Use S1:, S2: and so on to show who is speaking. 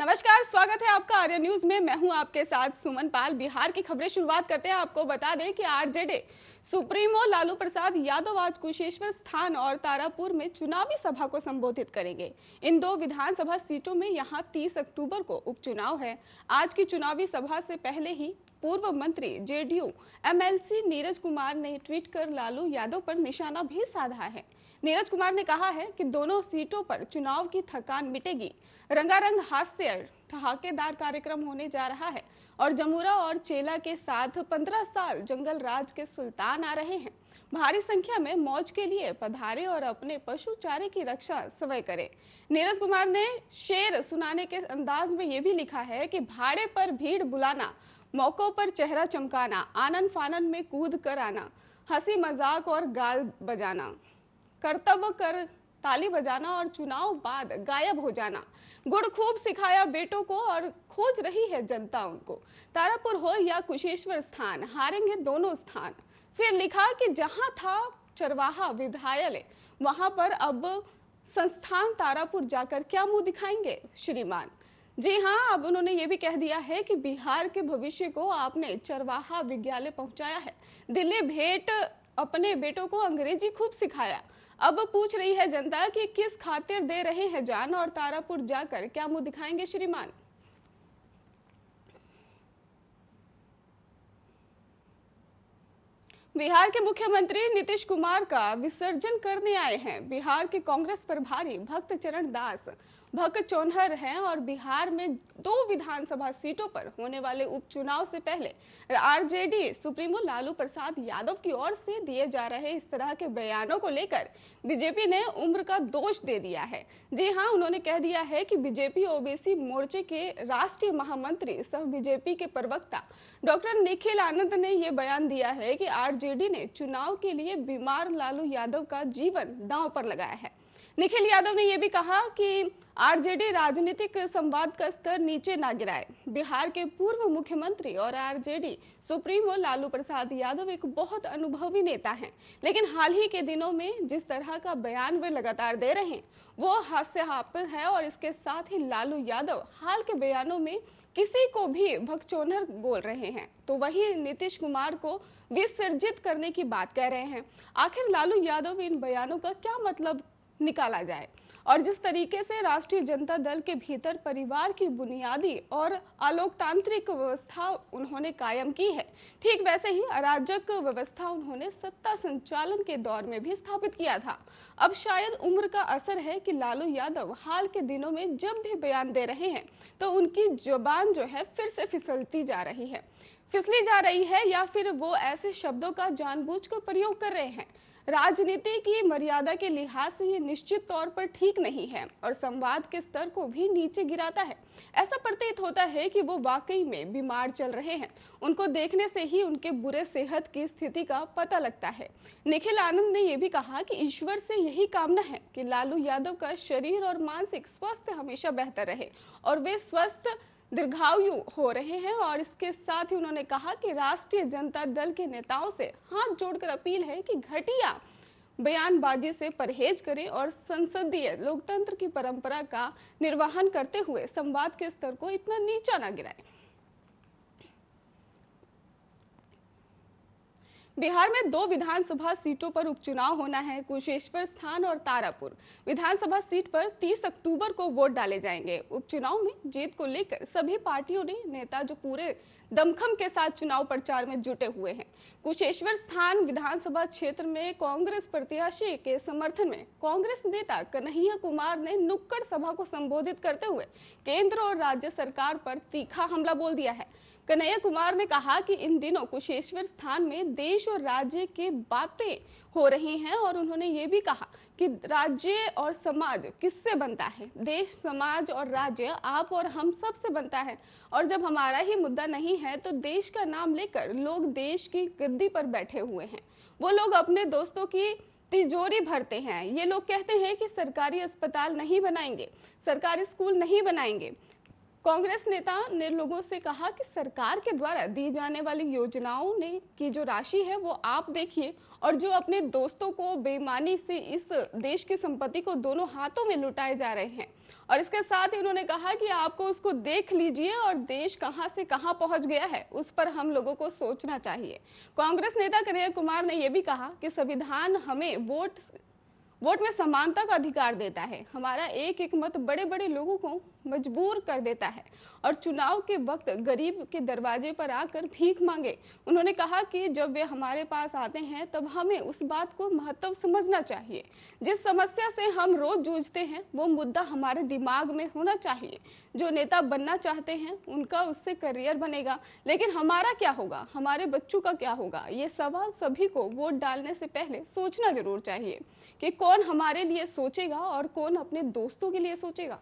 S1: नमस्कार, स्वागत है आपका आर्य न्यूज में। मैं हूं आपके साथ सुमन पाल। बिहार की खबरें शुरुआत करते हैं। आपको बता दें कि आरजेडी सुप्रीमो लालू प्रसाद यादव आज कुशेश्वर स्थान और तारापुर में चुनावी सभा को संबोधित करेंगे। इन दो विधानसभा सीटों में यहां 30 अक्टूबर को उपचुनाव है। आज की चुनावी सभा से पहले ही पूर्व मंत्री जेडीयू एमएलसी नीरज कुमार ने ट्वीट कर लालू यादव पर निशाना भी साधा है। नीरज कुमार ने कहा है कि दोनों सीटों पर चुनाव की थकान मिटेगी। रंगारंग हास्य ठहाकेदार कार्यक्रम होने जा रहा है और जमुरा और चेला के साथ 15 साल जंगल राज के सुल्तान आ रहे हैं। भारी संख्या में मौज के लिए पधारे और अपने पशु चारे की रक्षा स्वयं करें। नीरज कुमार ने शेर सुनाने के अंदाज में ये भी लिखा है कि भाड़े पर भीड़ बुलाना, मौकों पर चेहरा चमकाना, आनन फानन में कूद कर आना, हंसी मजाक और गाल बजाना, कर्तव्य कर ताली बजाना और चुनाव बाद गायब हो जाना। गुड़ खूब सिखाया बेटों को और खोज रही है जनता उनको। तारापुर हो या कुशेश्वर स्थान, हारेंगे दोनों स्थान। फिर लिखा कि जहां था चरवाहा विद्यालय, वहां पर अब संस्थान तारापुर जाकर क्या मुंह दिखाएंगे श्रीमान। जी हाँ, अब उन्होंने ये भी कह दिया है कि बिहार के भविष्य को आपने चरवाहा विद्यालय पहुंचाया है। दिल्ली भेंट अपने बेटों को अंग्रेजी खूब सिखाया। अब पूछ रही है जनता कि किस खातिर दे रहे हैं जान और तारापुर जाकर क्या मुंह दिखाएंगे श्रीमान। बिहार के मुख्यमंत्री नीतीश कुमार का विसर्जन करने आए हैं। बिहार के कांग्रेस प्रभारी भक्त चरण दास भकचोन्हर हैं और बिहार में 2 विधानसभा सीटों पर होने वाले उपचुनाव से पहले आरजेडी सुप्रीमो लालू प्रसाद यादव की ओर से दिए जा रहे इस तरह के बयानों को लेकर बीजेपी ने उम्र का दोष दे दिया है। जी हाँ, उन्होंने कह दिया है कि बीजेपी ओबीसी मोर्चे के राष्ट्रीय महामंत्री सह बीजेपी के प्रवक्ता डॉक्टर निखिल आनंद ने ये बयान दिया है कि आरजेडी ने चुनाव के लिए बीमार लालू यादव का जीवन दांव पर लगाया है। निखिल यादव ने यह भी कहा कि आरजेडी राजनीतिक संवाद का स्तर नीचे ना गिराए। बिहार के पूर्व मुख्यमंत्री और आरजेडी सुप्रीमो लालू प्रसाद यादव एक बहुत अनुभवी नेता हैं, लेकिन हाल ही के दिनों में जिस तरह का बयान वे लगातार दे रहे हैं वो हास्यास्पद है और इसके साथ ही लालू यादव हाल के बयानों में किसी को भी भगचोन्हर बोल रहे हैं तो वही नीतीश कुमार को विसर्जित करने की बात कह रहे हैं। आखिर लालू यादव इन बयानों का क्या मतलब निकाला जाए? और जिस तरीके से राष्ट्रीय जनता दल के भीतर परिवार की बुनियादी और अलोकतांत्रिक व्यवस्था उन्होंने कायम की है, ठीक वैसे ही अराजक व्यवस्था उन्होंने सत्ता संचालन के दौर में भी स्थापित किया था। अब शायद उम्र का असर है कि लालू यादव हाल के दिनों में जब भी बयान दे रहे हैं तो उनकी जुबान जो है फिर से फिसली जा रही है या फिर वो ऐसे शब्दों का जानबूझकर प्रयोग कर रहे हैं। राजनीति की मर्यादा के लिहाज से ये निश्चित तौर पर ठीक नहीं है और संवाद के स्तर को भी नीचे गिराता है। ऐसा प्रतीत होता है कि वो वाकई में बीमार चल रहे हैं। उनको देखने से ही उनके बुरे सेहत की स्थिति का पता लगता है। निखिल आनंद ने यह भी कहा कि ईश्वर से यही कामना है कि लालू यादव का शरीर और मानसिक स्वास्थ्य हमेशा बेहतर रहे और वे स्वस्थ दीर्घायु हो रहे हैं। और इसके साथ ही उन्होंने कहा कि राष्ट्रीय जनता दल के नेताओं से हाथ जोड़कर अपील है कि घटिया बयानबाजी से परहेज करें और संसदीय लोकतंत्र की परंपरा का निर्वहन करते हुए संवाद के स्तर को इतना नीचा ना गिराएं। बिहार में 2 विधानसभा सीटों पर उपचुनाव होना है। कुशेश्वर स्थान और तारापुर विधानसभा सीट पर 30 अक्टूबर को वोट डाले जाएंगे। उपचुनाव में जीत को लेकर सभी पार्टियों ने नेता जो पूरे दमखम के साथ चुनाव प्रचार में जुटे हुए हैं। कुशेश्वर स्थान विधानसभा क्षेत्र में कांग्रेस प्रत्याशी के समर्थन में कांग्रेस नेता कन्हैया कुमार ने नुक्कड़ सभा को संबोधित करते हुए केंद्र और राज्य सरकार पर तीखा हमला बोल दिया है। कन्हैया कुमार ने कहा कि इन दिनों कुशेश्वर स्थान में देश और राज्य की बातें हो रही हैं और उन्होंने ये भी कहा कि राज्य और समाज किससे बनता है? देश, समाज और राज्य आप और हम सब से बनता है और जब हमारा ही मुद्दा नहीं है तो देश का नाम लेकर लोग देश की गद्दी पर बैठे हुए हैं। वो लोग अपने दोस्तों की तिजोरी भरते हैं। ये लोग कहते हैं कि सरकारी अस्पताल नहीं बनाएंगे, सरकारी स्कूल नहीं बनाएंगे, कांग्रेस नेता ने लोगों से कहा कि सरकार के द्वारा दी जाने वाली योजनाओं ने की जो राशि है वो आप देखिए, और जो अपने दोस्तों को बेईमानी से इस देश की संपत्ति को दोनों हाथों में लुटाए जा रहे हैं। और इसके साथ ही उन्होंने कहा कि आपको उसको देख लीजिए और देश कहां से कहां पहुंच गया है उस पर हम लोगों को सोचना चाहिए। कांग्रेस नेता कन्हैया कुमार ने यह भी कहा कि संविधान हमें वोट में समानता का अधिकार देता है। हमारा एक एक मत बड़े बड़े लोगों को मजबूर कर देता है और चुनाव के वक्त गरीब के दरवाजे पर आकर भीख मांगे। उन्होंने कहा कि जब वे हमारे पास आते हैं तब हमें उस बात को महत्व समझना चाहिए। जिस समस्या से हम रोज जूझते हैं वो मुद्दा हमारे दिमाग में होना चाहिए। जो नेता बनना चाहते हैं उनका उससे करियर बनेगा, लेकिन हमारा क्या होगा, हमारे बच्चों का क्या होगा, ये सवाल सभी को वोट डालने से पहले सोचना जरूर चाहिए कि कौन हमारे लिए सोचेगा और कौन अपने दोस्तों के लिए सोचेगा।